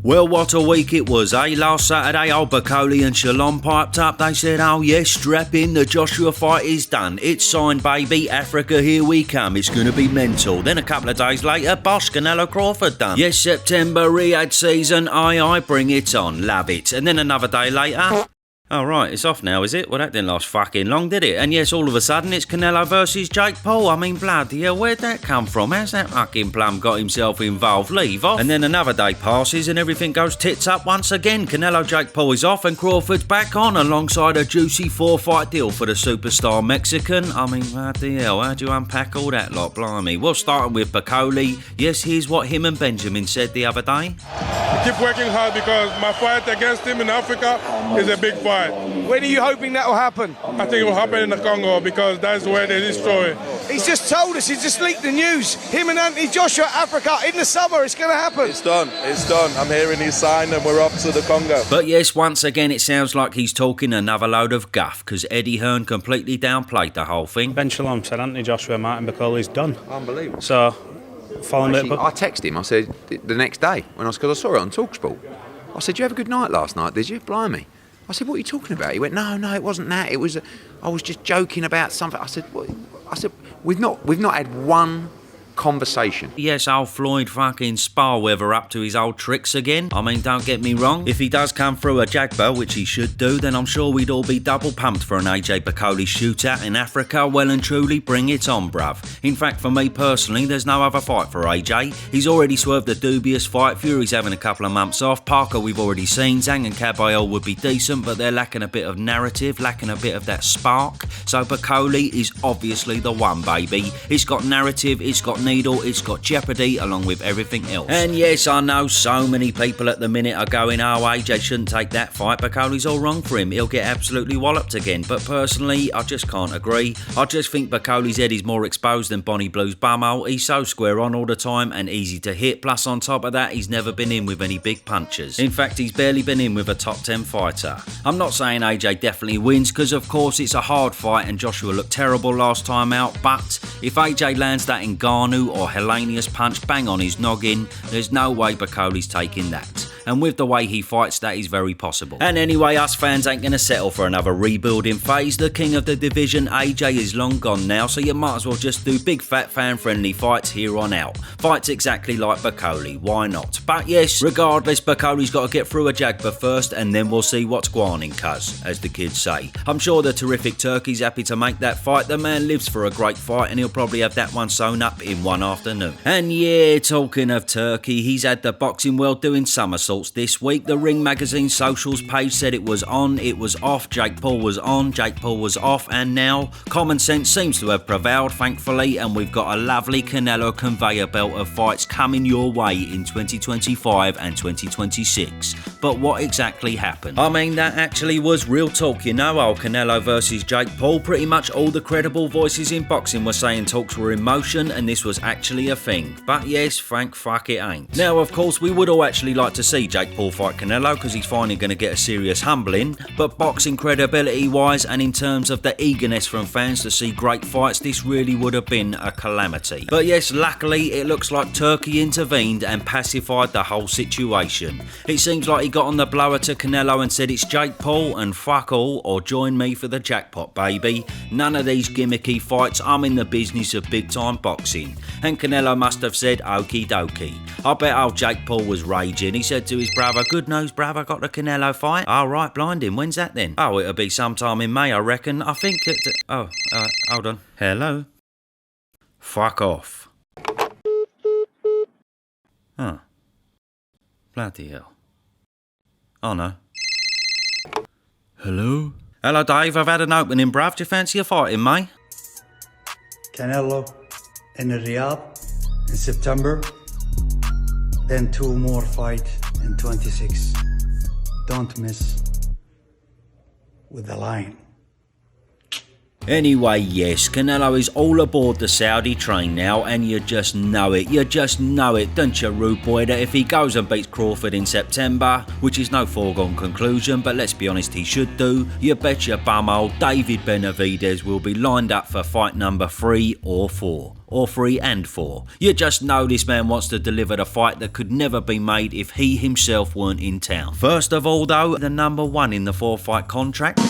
Well, what a week it was, eh? Last Saturday, old Bakoli and Shalom piped up. They said, oh yes, strap in, the Joshua fight is done. It's signed, baby. Africa, here we come. It's going to be mental. Then a couple of days later, bosh, Canelo Crawford done. Yes, September, Riyadh season. Aye, bring it on. Love it. And then another day later... Oh right, it's off now, is it? Well, that didn't last fucking long, did it? And yes, all of a sudden it's Canelo versus Jake Paul. I mean, bloody hell, where'd that come from? How's that fucking plum got himself involved? Leave off. And then another day passes and everything goes tits up once again. Canelo Jake Paul is off and Crawford's back on alongside a juicy 4-fight deal for the superstar Mexican. I mean, bloody hell, how do you unpack all that lot, blimey? Well, starting with Bakoli. Yes, here's what him and Benjamin said the other day. I keep working hard because my fight against him in Africa is a big fight. When are you hoping that will happen? I think it will happen in the Congo because that's where they destroy. He's just told us, he's just leaked the news. Him and Anthony Joshua, Africa, in the summer, it's going to happen. It's done. I'm hearing he's signed and we're off to the Congo. But yes, once again, it sounds like he's talking another load of guff because Eddie Hearn completely downplayed the whole thing. Ben Shalom said Anthony Joshua, Martin Bakoli's done. Unbelievable. So, following Actually, I texted him, I said, the next day, because I saw it on TalkSport. I said, you have a good night last night, did you? Blimey. I said, what are you talking about? He went, no, it wasn't that. I was just joking about something. I said, what? I said, we've not had one conversation. Yes, old Floyd fucking Sparweather up to his old tricks again. I mean, don't get me wrong. If he does come through a Jagba, which he should do, then I'm sure we'd all be double pumped for an AJ Bakoli shootout in Africa. Well and truly, bring it on, bruv. In fact, for me personally, there's no other fight for AJ. He's already swerved a dubious fight. Fury's having a couple of months off. Parker we've already seen. Zhang and Caballero would be decent, but they're lacking a bit of narrative, lacking a bit of that spark. So Bakoli is obviously the one, baby. It's got narrative, it's got needle, it's got jeopardy along with everything else. And yes, I know so many people at the minute are going, oh, AJ shouldn't take that fight. Bakoli's all wrong for him. He'll get absolutely walloped again. But personally, I just can't agree. I just think Bakoli's head is more exposed than Bonnie Blue's bumhole. He's so square on all the time and easy to hit. Plus, on top of that, he's never been in with any big punches. In fact, he's barely been in with a top 10 fighter. I'm not saying AJ definitely wins because, of course, it's a hard fight and Joshua looked terrible last time out. But if AJ lands that Ngannou or Hellenius punch bang on his noggin, there's no way Bakoli's taking that. And with the way he fights, that is very possible. And anyway, us fans ain't going to settle for another rebuilding phase. The king of the division, AJ, is long gone now, so you might as well just do big fat fan-friendly fights here on out. Fights exactly like Bakoli, why not? But yes, regardless, Bakoli's got to get through a Jagba first, and then we'll see what's gwawning, cuz, as the kids say. I'm sure the terrific Turki's happy to make that fight. The man lives for a great fight, and he'll probably have that one sewn up in one afternoon. And yeah, talking of Turkey, he's had the boxing world doing somersaults this week. The Ring Magazine socials page said it was on, it was off, Jake Paul was on, Jake Paul was off, and now common sense seems to have prevailed, thankfully, and we've got a lovely Canelo conveyor belt of fights coming your way in 2025 and 2026. But what exactly happened? I mean, that actually was real talk, you know, old Canelo versus Jake Paul. Pretty much all the credible voices in boxing were saying talks were in motion and this was actually a thing. But yes, thank fuck it ain't. Now, of course, we would all actually like to see Jake Paul fight Canelo because he's finally going to get a serious humbling, but boxing credibility wise and in terms of the eagerness from fans to see great fights, this really would have been a calamity. But yes, luckily it looks like Turkey intervened and pacified the whole situation. It seems like he got on the blower to Canelo and said it's Jake Paul and fuck all, or join me for the jackpot, baby. None of these gimmicky fights, I'm in the business of big time boxing. And Canelo must have said okie dokie. I bet old Jake Paul was raging. He said to his brother, good news, bruv, I got the Canelo fight. Oh, right, blinding. When's that then? Oh, it'll be sometime in May, I reckon. I think it... hold on. Hello? Fuck off. Huh. Bloody hell. Oh, no. Hello? Hello, Dave. I've had an opening, bruv. Do you fancy a fight in May? Canelo in Riyadh in September. Then 2 more fights in 26. Don't miss with the line. Anyway, yes, Canelo is all aboard the Saudi train now, and you just know it. You just know it, don't you, rude boy, that if he goes and beats Crawford in September, which is no foregone conclusion, but let's be honest, he should do, you bet your bumhole David Benavidez will be lined up for fight number 3 or 4. or 3 and 4. You just know this man wants to deliver the fight that could never be made if he himself weren't in town. First of all though, the number 1 in the 4-fight contract.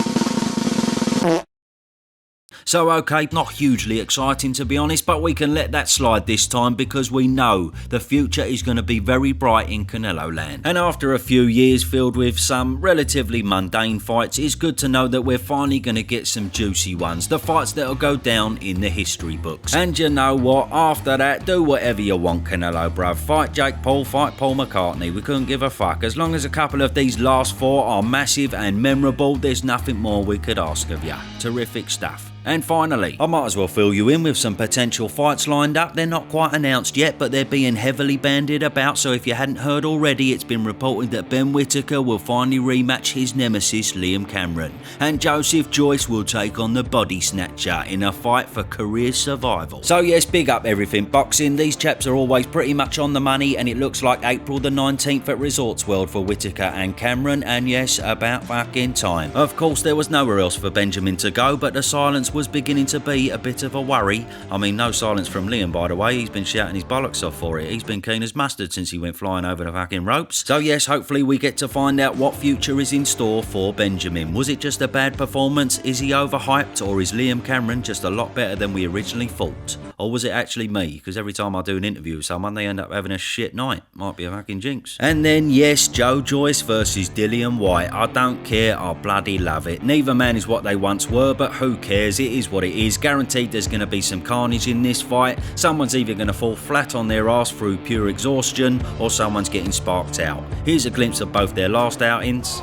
So okay, not hugely exciting to be honest, but we can let that slide this time because we know the future is going to be very bright in Canelo land. And after a few years filled with some relatively mundane fights, it's good to know that we're finally going to get some juicy ones, the fights that'll go down in the history books. And you know what, after that, do whatever you want, Canelo bruv. Fight Jake Paul, fight Paul McCartney, we couldn't give a fuck. As long as a couple of these last 4 are massive and memorable, there's nothing more we could ask of ya. Terrific stuff. And finally, I might as well fill you in with some potential fights lined up. They're not quite announced yet, but they're being heavily bandied about, so if you hadn't heard already, it's been reported that Ben Whittaker will finally rematch his nemesis Liam Cameron, and Joseph Joyce will take on the body snatcher in a fight for career survival. So yes, big up everything boxing. These chaps are always pretty much on the money, and it looks like April the 19th at Resorts World for Whittaker and Cameron, and yes, about fucking time. Of course, there was nowhere else for Benjamin to go, but the silence was beginning to be a bit of a worry. I mean, no silence from Liam, by the way. He's been shouting his bollocks off for it. He's been keen as mustard since he went flying over the fucking ropes. So yes, hopefully we get to find out what future is in store for Benjamin. Was it just a bad performance? Is he overhyped? Or is Liam Cameron just a lot better than we originally thought? Or was it actually me? Because every time I do an interview with someone, they end up having a shit night. Might be a fucking jinx. And then yes, Joe Joyce versus Dillian Whyte. I don't care, I bloody love it. Neither man is what they once were, but who cares? It is what it is. Guaranteed there's going to be some carnage in this fight. Someone's either going to fall flat on their ass through pure exhaustion, or someone's getting sparked out. Here's a glimpse of both their last outings.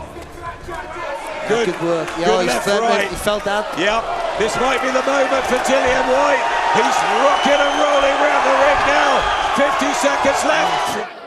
Good work. Yeah, good left, right. He felt that. Yeah, this might be the moment for Dillian Whyte. He's rocking and rolling round the ring now. 50 seconds left.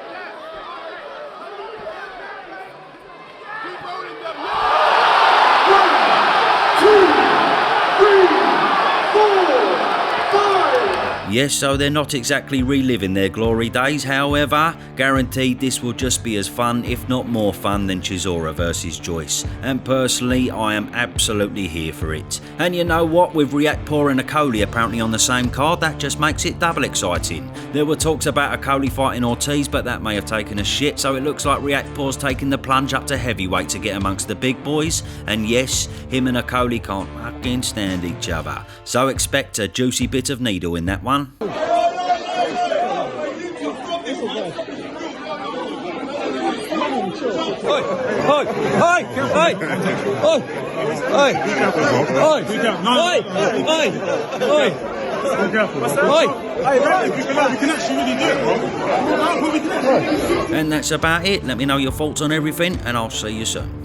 Yes, so they're not exactly reliving their glory days, however, guaranteed this will just be as fun, if not more fun, than Chisora versus Joyce. And personally, I am absolutely here for it. And you know what, with Riakporhe and Okolie apparently on the same card, that just makes it double exciting. There were talks about Okolie fighting Ortiz, but that may have taken a shit, so it looks like Riakporhe's taking the plunge up to heavyweight to get amongst the big boys. And yes, him and Okolie can't fucking stand each other. So expect a juicy bit of needle in that one. Oi, And that's about it. Let me know your thoughts on everything, and I'll see you soon.